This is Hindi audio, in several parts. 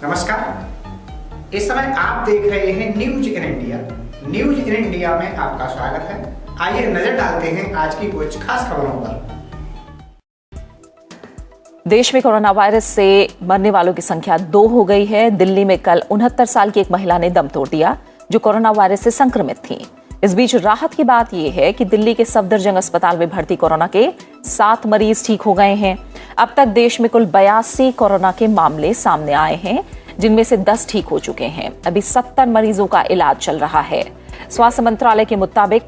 नमस्कार। इस समय आप देख रहे हैं news in India. News in India में आपका स्वागत है। आइए नजर डालते हैं आज की कुछ खास खबरों पर। देश में कोरोना वायरस से मरने वालों की संख्या 2 हो गई है। दिल्ली में कल 69 साल की एक महिला ने दम तोड़ दिया जो कोरोना वायरस से संक्रमित थी। इस बीच राहत की बात यह है कि दिल्ली के सफदरजंग अस्पताल में भर्ती कोरोना के 7 मरीज ठीक हो गए हैं। अब तक देश में कुल 82 कोरोना के मामले सामने आए हैं, जिनमें से 10 ठीक हो चुके हैं। अभी 70 मरीजों का इलाज चल रहा है। स्वास्थ्य मंत्रालय के मुताबिक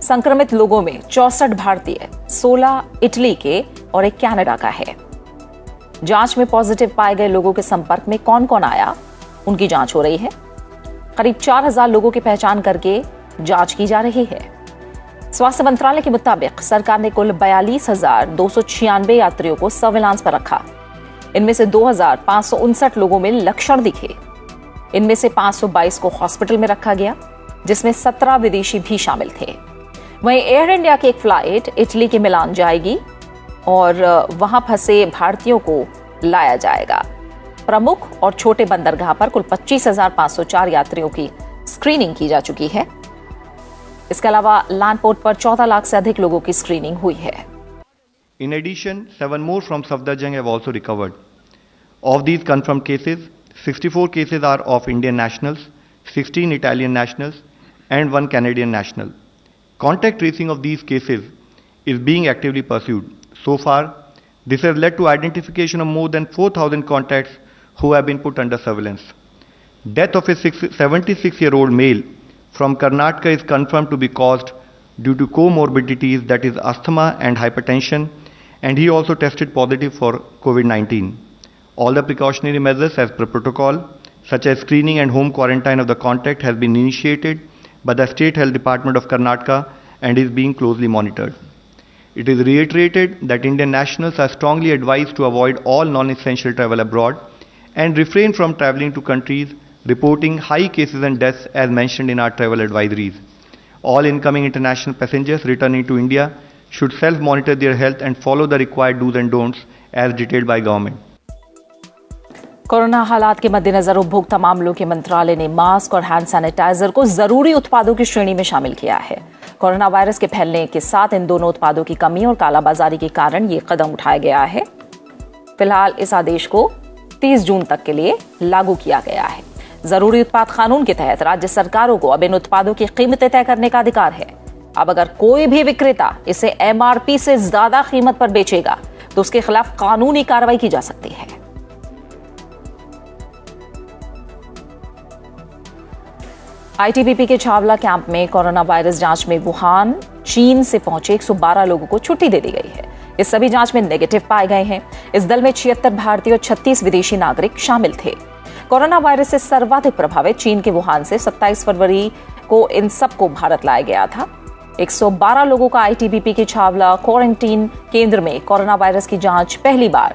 संक्रमित लोगों में 64 भारतीय, 16 इटली के और 1 कनाडा का है। जांच में पॉजिटिव पाए गए लोगों के संपर्क में कौन कौन आया, उनकी जांच हो रही है। करीब 4000 लोगों की पहचान करके जांच की जा रही है। स्वास्थ्य मंत्रालय के मुताबिक सरकार ने कुल 42,296 यात्रियों को सर्विलांस पर रखा। इनमें से 2,559 लोगों में लक्षण दिखे। इनमें से 522 को हॉस्पिटल में रखा गया, जिसमें 17 विदेशी भी शामिल थे। वहीं एयर इंडिया की एक फ्लाइट इटली के मिलान जाएगी और वहां फंसे भारतीयों को लाया जाएगा। प्रमुख और छोटे बंदरगाह पर कुल 25,504 यात्रियों की स्क्रीनिंग की जा चुकी है। इसके अलावा लैंडपोर्ट पर 14 लाख से अधिक लोगों की स्क्रीनिंग हुई है। In addition, 7 more from Safdarjung have also recovered. Of these confirmed cases, 64 cases are of Indian nationals, 16 Italian nationals, and 1 Canadian national. Contact tracing of these cases is being actively pursued. So far, this has led to identification of more than 4,000 contacts who have been put under surveillance. Death of a 76-year-old male from Karnataka is confirmed to be caused due to comorbidities, that is asthma and hypertension, and he also tested positive for COVID-19. All the precautionary measures as per protocol, such as screening and home quarantine of the contact, has been initiated by the State Health Department of Karnataka and is being closely monitored. It is reiterated that Indian nationals are strongly advised to avoid all non-essential travel abroad and refrain from traveling to countries reporting high cases and deaths as mentioned in our travel advisories. All incoming international passengers returning to India should self-monitor their health and follow the required do's and don'ts as detailed by government. Corona हालात के मद्देनजर उपभोक्ता मामलों के मंत्रालय ने मास्क और हैंड सैनिटाइजर को जरूरी उत्पादों की श्रेणी में शामिल किया है। कोरोना वायरस के फैलने के साथ इन दोनों उत्पादों की कमी और कालाबाजारी के कारण ये कदम उठाया गया है। फिलहाल इस आदेश को 30 जून तक के लिए लागू किया गया है। जरूरी उत्पाद कानून के तहत राज्य सरकारों को अब इन उत्पादों की कीमतें तय करने का अधिकार है। अब अगर कोई भी विक्रेता इसे MRP से ज्यादा कीमत पर बेचेगा तो उसके खिलाफ कानूनी कार्रवाई की जा सकती है। ITBP के छावला कैंप में कोरोना वायरस जांच में वुहान, चीन से पहुंचे 112 लोगों को छुट्टी दे दी गई है। इस सभी जांच में नेगेटिव पाए गए हैं। इस दल में 76 भारतीय और 36 विदेशी नागरिक शामिल थे। कोरोना वायरस से सर्वाधिक प्रभावित चीन के वुहान से 27 फरवरी को इन सबको भारत लाया गया था। 112 लोगों का ITBP के छावला क्वारंटीन केंद्र में कोरोना वायरस की जांच पहली बार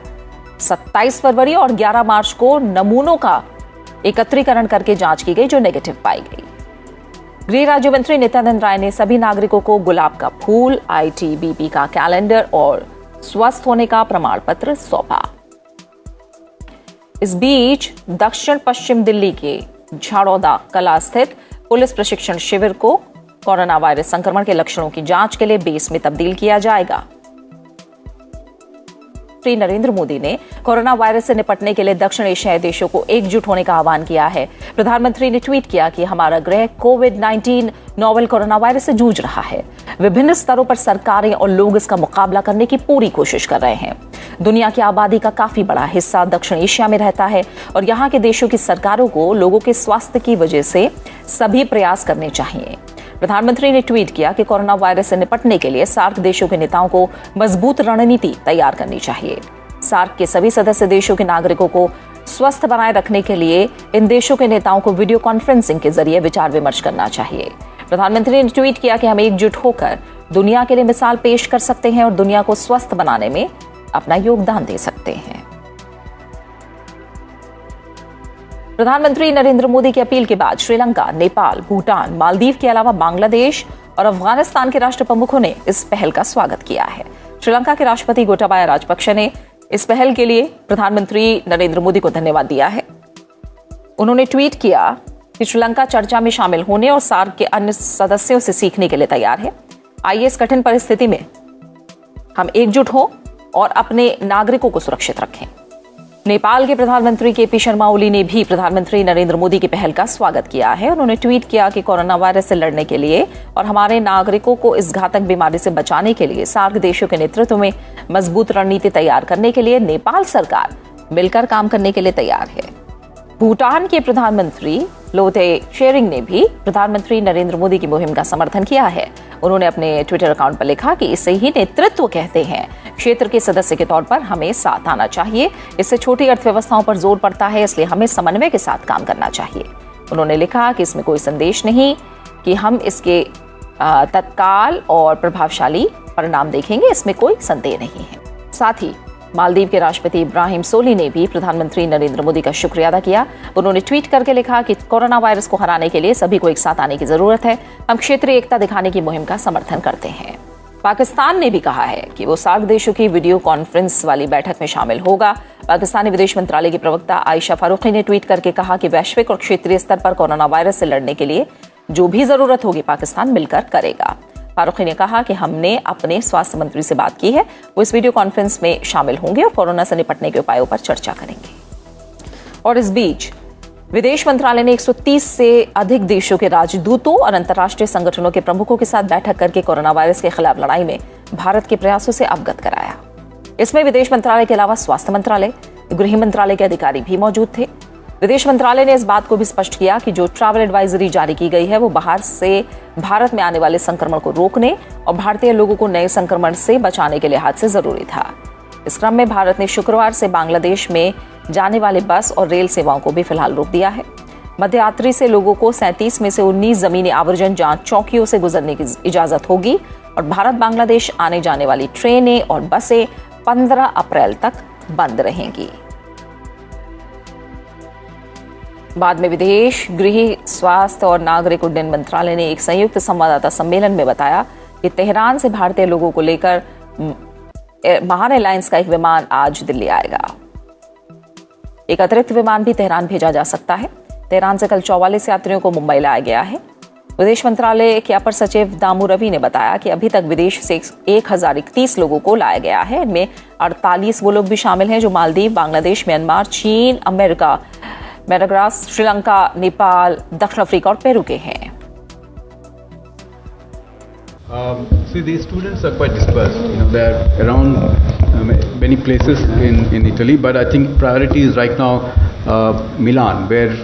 27 फरवरी और 11 मार्च को नमूनों का एकत्रीकरण करके जांच की गई, जो नेगेटिव पाई गई। गृह राज्य मंत्री नित्यानंद राय ने सभी नागरिकों को गुलाब का फूल, ITBP का कैलेंडर और स्वस्थ होने का प्रमाण पत्र सौंपा। इस बीच दक्षिण पश्चिम दिल्ली के झाड़ौदा कला स्थित पुलिस प्रशिक्षण शिविर को कोरोना वायरस संक्रमण के लक्षणों की जांच के लिए बेस में तब्दील किया जाएगा। प्रधानमंत्री नरेंद्र मोदी ने कोरोना वायरस से निपटने के लिए दक्षिण एशियाई देशों को एकजुट होने का आह्वान किया है। प्रधानमंत्री ने ट्वीट किया कि हमारा ग्रह कोविड-19 नोवेल कोरोना वायरस से जूझ रहा है। विभिन्न स्तरों पर सरकारें और लोग इसका मुकाबला करने की पूरी कोशिश कर रहे हैं। दुनिया की आबादी का काफी बड़ा हिस्सा दक्षिण एशिया में रहता है और यहाँ के देशों की सरकारों को लोगों के स्वास्थ्य की वजह से सभी प्रयास करने चाहिए। प्रधानमंत्री ने ट्वीट किया कि कोरोना वायरस से निपटने के लिए सार्क देशों के नेताओं को मजबूत रणनीति तैयार करनी चाहिए। सार्क के सभी सदस्य देशों के नागरिकों को स्वस्थ बनाए रखने के लिए इन देशों के नेताओं को वीडियो कॉन्फ्रेंसिंग के जरिए विचार विमर्श करना चाहिए। प्रधानमंत्री ने ट्वीट किया कि हम एकजुट होकर दुनिया के लिए मिसाल पेश कर सकते हैं और दुनिया को स्वस्थ बनाने में अपना योगदान दे सकते हैं। प्रधानमंत्री नरेंद्र मोदी की अपील के बाद श्रीलंका, नेपाल, भूटान, मालदीव के अलावा बांग्लादेश और अफगानिस्तान के राष्ट्र प्रमुखों ने इस पहल का स्वागत किया है। श्रीलंका के राष्ट्रपति गोटाबाया राजपक्षे ने इस पहल के लिए प्रधानमंत्री नरेंद्र मोदी को धन्यवाद दिया है। उन्होंने ट्वीट किया कि श्रीलंका चर्चा में शामिल होने और सार्क के अन्य सदस्यों से सीखने के लिए तैयार है। आइए इस कठिन परिस्थिति में हम एकजुट हों और अपने नागरिकों को सुरक्षित रखें। नेपाल के प्रधानमंत्री केपी शर्मा ओली ने भी प्रधानमंत्री नरेंद्र मोदी की पहल का स्वागत किया है। उन्होंने ट्वीट किया कि कोरोना वायरस से लड़ने के लिए और हमारे नागरिकों को इस घातक बीमारी से बचाने के लिए सार्क देशों के नेतृत्व में मजबूत रणनीति तैयार करने के लिए नेपाल सरकार मिलकर काम करने के लिए तैयार है। भूटान के प्रधानमंत्री लोते शेरिंग ने भी प्रधानमंत्री नरेंद्र मोदी की मुहिम का समर्थन किया है। उन्होंने अपने ट्विटर अकाउंट पर लिखा कि इसे ही नेतृत्व कहते हैं। क्षेत्र के सदस्य के तौर पर हमें साथ आना चाहिए। इससे छोटी अर्थव्यवस्थाओं पर जोर पड़ता है, इसलिए हमें समन्वय के साथ काम करना चाहिए। उन्होंने लिखा कि इसमें कोई संदेश नहीं कि हम इसके तत्काल और प्रभावशाली परिणाम देखेंगे, इसमें कोई संदेह नहीं है। साथ ही मालदीव के राष्ट्रपति इब्राहिम सोली ने भी प्रधानमंत्री नरेंद्र मोदी का शुक्रिया अदा किया। उन्होंने ट्वीट करके लिखा कि कोरोना वायरस को हराने के लिए सभी को एक साथ आने की जरूरत है। हम क्षेत्रीय एकता दिखाने की मुहिम का समर्थन करते हैं। पाकिस्तान ने भी कहा है कि वो सार्क देशों की वीडियो कॉन्फ्रेंस वाली बैठक में शामिल होगा। पाकिस्तानी विदेश मंत्रालय की प्रवक्ता आयशा फारूकी ने ट्वीट करके कहा कि वैश्विक और क्षेत्रीय स्तर पर कोरोना वायरस से लड़ने के लिए जो भी जरूरत होगी पाकिस्तान मिलकर करेगा। फारूकी ने कहा कि हमने अपने स्वास्थ्य मंत्री से बात की है, वो इस वीडियो कॉन्फ्रेंस में शामिल होंगे और कोरोना से निपटने के उपायों पर चर्चा करेंगे। और इस बीच विदेश मंत्रालय ने 130 से अधिक देशों के राजदूतों और अंतर्राष्ट्रीय संगठनों के प्रमुखों के साथ बैठक करके कोरोना वायरस के खिलाफ लड़ाई में भारत के प्रयासों से अवगत कराया। इसमें विदेश मंत्रालय के अलावा स्वास्थ्य मंत्रालय, गृह मंत्रालय के अधिकारी भी मौजूद थे। विदेश मंत्रालय ने इस बात को भी स्पष्ट किया कि जो ट्रैवल एडवाइजरी जारी की गई है वो बाहर से भारत में आने वाले संक्रमण को रोकने और भारतीय लोगों को नए संक्रमण से बचाने के लिहाज से जरूरी था। इस क्रम में भारत ने शुक्रवार से बांग्लादेश में जाने वाले बस और रेल सेवाओं को भी फिलहाल रोक दिया है। मध्य यात्री से लोगों को 37 में से 19 जमीनी आवर्जन जांच चौकियों से गुजरने की इजाजत होगी और भारत बांग्लादेश आने जाने वाली ट्रेनें और बसें 15 अप्रैल तक बंद रहेंगी। बाद में विदेश, गृह, स्वास्थ्य और नागरिक उड्डयन मंत्रालय ने एक संयुक्त संवाददाता सम्मेलन में बताया कि तेहरान से भारतीय लोगों को लेकर महान एयरलाइंस का एक विमान आज दिल्ली आएगा। एक अतिरिक्त विमान भी तेहरान भेजा जा सकता है। तेहरान से कल 44 यात्रियों को मुंबई लाया गया है। विदेश मंत्रालय के अपर सचिव दामू रवि ने बताया कि अभी तक विदेश से 1031 लोगों को लाया गया है। इनमें 48 वो लोग भी शामिल हैं जो मालदीव, बांग्लादेश, म्यांमार, चीन, अमेरिका, मेडागास्कर, श्रीलंका, नेपाल, दक्षिण अफ्रीका और पेरू के हैं। See, these students are quite dispersed. They're around many places in Italy, but I think priority is right now Milan, where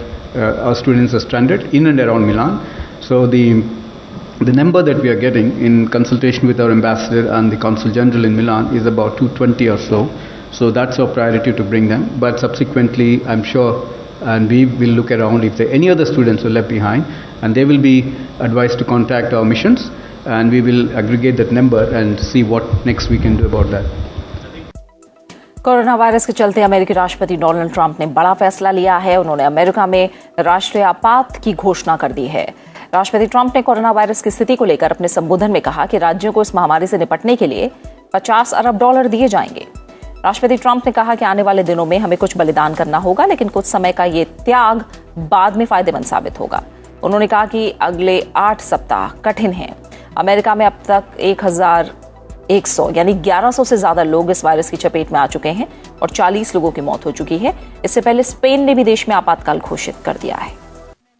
our students are stranded in and around Milan. So the number that we are getting in consultation with our ambassador and the consul general in Milan is about 220 or so. So that's our priority to bring them. But subsequently, I'm sure, and we will look around if there are any other students who are left behind, and they will be advised to contact our missions, and we will aggregate that number and see what next we can do about that. Corona virus के चलते अमेरिकी राष्ट्रपति डोनाल्ड ट्रंप ने बड़ा फैसला लिया है। उन्होंने अमेरिका में राष्ट्रीय आपात की घोषणा कर दी है। राष्ट्रपति ट्रंप ने कोरोना वायरस की स्थिति को लेकर अपने संबोधन में कहा कि राज्यों को इस महामारी से निपटने के लिए $50 अरब दिए जाएंगे। राष्ट्रपति ट्रंप ने कहा कि आने वाले दिनों में हमें कुछ बलिदान करना होगा, लेकिन कुछ समय का ये त्याग बाद में फायदेमंद साबित होगा। उन्होंने कहा कि अगले 8 सप्ताह कठिन हैं। अमेरिका में अब तक 1100 यानी 1100 से ज्यादा लोग इस वायरस की चपेट में आ चुके हैं और 40 लोगों की मौत हो चुकी है। इससे पहले स्पेन ने भी देश में आपातकाल घोषित कर दिया है।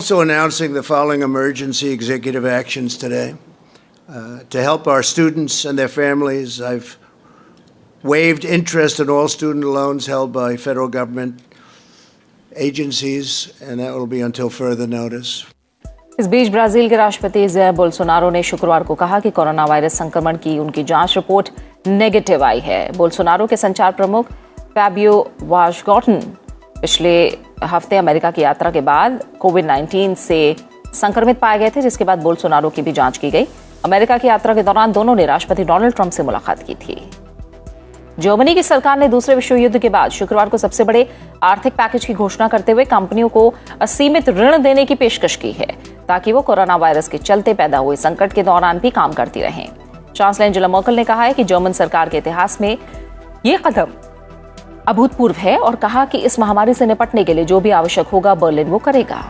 Also announcing the following emergency executive actions today. To help our students and their families, I've waived interest on all student loans held by federal government agencies, and that will be until further notice. इस बीच ब्राजील के राष्ट्रपति जैर बोल्सोनारो ने शुक्रवार को कहा कि कोरोना वायरस संक्रमण की उनकी जांच रिपोर्ट नेगेटिव आई है। बोल्सोनारो के संचार प्रमुख फैबियो वाशगॉटन पिछले हफ्ते अमेरिका की यात्रा के बाद कोविड-19 से संक्रमित पाए गए थे, जिसके बाद बोल्सोनारो की भी जांच की गई। अमेरिका की यात्रा के दौरान दोनों ने राष्ट्रपति डोनाल्ड ट्रंप से मुलाकात की थी। जर्मनी की सरकार ने दूसरे विश्व युद्ध के बाद शुक्रवार को सबसे बड़े आर्थिक पैकेज की घोषणा करते हुए कंपनियों को असीमित ऋण देने की पेशकश की है, ताकि वो कोरोना वायरस के चलते पैदा हुए संकट के दौरान भी काम करती रहें। चांसलर एंजेला मर्केल ने कहा है कि जर्मन सरकार के इतिहास में ये कदम अभूतपूर्व है और कहा कि इस महामारी से निपटने के लिए जो भी आवश्यक होगा बर्लिन वो करेगा।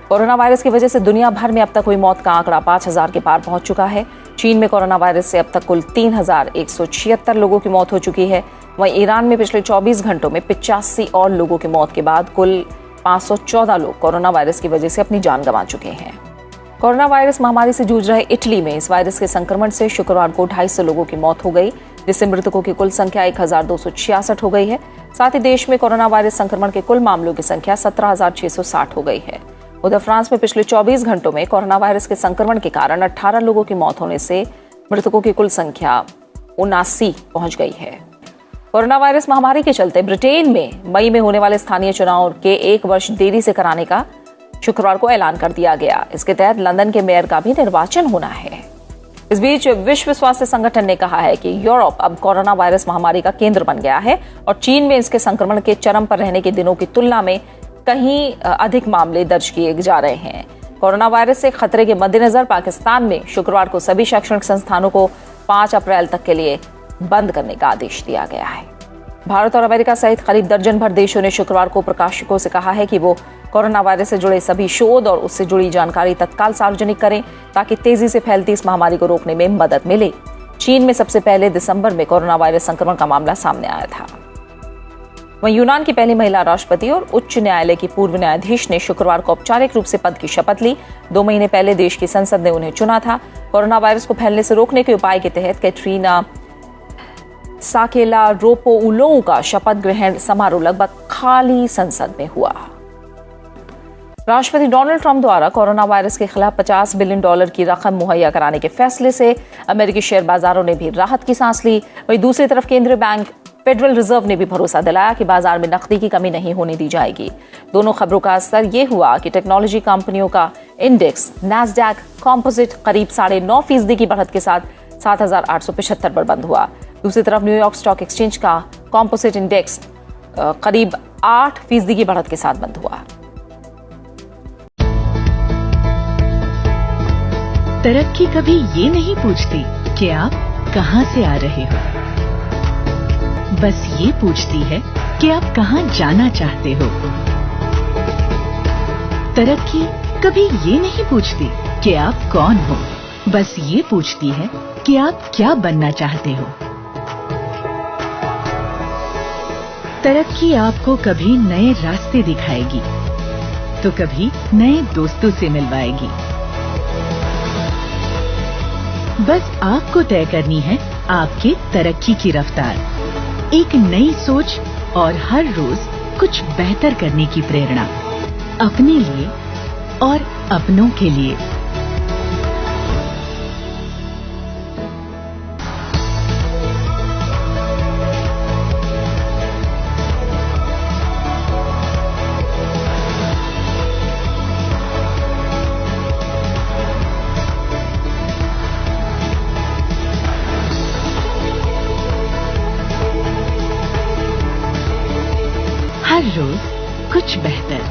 कोरोना वायरस की वजह से दुनिया भर में अब तक हुई मौत का आंकड़ा 5,000 के पार पहुंच चुका है। चीन में कोरोना वायरस से अब तक कुल 3,176 लोगों की मौत हो चुकी है। वहीं ईरान में पिछले 24 घंटों में 85 और लोगों की मौत के बाद कुल 514 लोग कोरोना वायरस की वजह से अपनी जान गंवा चुके हैं। कोरोना वायरस महामारी से जूझ रहे इटली में इस वायरस के संक्रमण से शुक्रवार को 250 लोगों की मौत हो गई, जिससे मृतकों की कुल संख्या 1,266 हो गई है। साथ ही देश में कोरोना वायरस संक्रमण के कुल मामलों की संख्या 17,660 हो गई है। उधर फ्रांस में पिछले 24 घंटों में कोरोना वायरस के संक्रमण के कारण 18 लोगों की मौत होने से मृतकों की कुल संख्या 79 पहुंच गई है। कोरोना वायरस महामारी के चलते ब्रिटेन में मई में होने वाले स्थानीय चुनाव के 1 वर्ष देरी से कराने का शुक्रवार को ऐलान कर दिया गया। इसके तहत लंदन के मेयर का भी निर्वाचन होना है। इस बीच विश्व स्वास्थ्य संगठन ने कहा है कि यूरोप अब कोरोना वायरस महामारी का केंद्र बन गया है और चीन में इसके संक्रमण के चरम पर रहने के दिनों की तुलना में कहीं अधिक मामले दर्ज किए जा रहे हैं। कोरोना वायरस से खतरे के मद्देनजर पाकिस्तान में शुक्रवार को सभी शैक्षणिक संस्थानों को 5 अप्रैल तक के लिए बंद करने का आदेश दिया गया है। भारत और अमेरिका सहित करीब दर्जन भर देशों ने शुक्रवार को प्रकाशकों से कहा है कि वो कोरोना वायरस से जुड़े सभी शोध और उससे जुड़ी जानकारी तत्काल सार्वजनिक करें ताकि तेजी से फैलती इस महामारी को रोकने में मदद मिले। चीन में सबसे पहले दिसंबर में कोरोना वायरस संक्रमण का मामला सामने आया था। वहीं यूनान की पहली महिला राष्ट्रपति और उच्च न्यायालय की पूर्व न्यायाधीश ने शुक्रवार को औपचारिक रूप से पद की शपथ ली। 2 महीने पहले देश की संसद ने उन्हें चुना था। कोरोना वायरस को फैलने से रोकने के उपाय के तहत कैटरीना साकेलारोपोउलोऊ का शपथ ग्रहण समारोह लगभग खाली संसद में हुआ। राष्ट्रपति डोनाल्ड ट्रंप द्वारा कोरोना वायरस के खिलाफ $50 बिलियन की रकम मुहैया कराने के फैसले से अमेरिकी शेयर बाजारों ने भी राहत की सांस ली। वहीं दूसरी तरफ केंद्रीय बैंक फेडरल रिजर्व ने भी भरोसा दिलाया कि बाजार में नकदी की कमी नहीं होने दी जाएगी। दोनों खबरों का असर ये हुआ कि टेक्नोलॉजी कंपनियों का इंडेक्स नैस्डैक कंपोजिट करीब 9.5% की बढ़त के साथ 7,875 पर बंद हुआ। दूसरी तरफ न्यूयॉर्क स्टॉक एक्सचेंज का कंपोजिट इंडेक्स करीब 8% की बढ़त के साथ बंद हुआ। तरक्की कभी ये नहीं पूछती कि आप कहां से आ रहे हो, बस ये पूछती है कि आप कहां जाना चाहते हो। तरक्की कभी ये नहीं पूछती कि आप कौन हो, बस ये पूछती है कि आप क्या बनना चाहते हो। तरक्की आपको कभी नए रास्ते दिखाएगी तो कभी नए दोस्तों से मिलवाएगी। बस आपको तय करनी है आपके तरक्की की रफ्तार, एक नई सोच और हर रोज कुछ बेहतर करने की प्रेरणा, अपने लिए और अपनों के लिए। हर रोज कुछ बेहतर।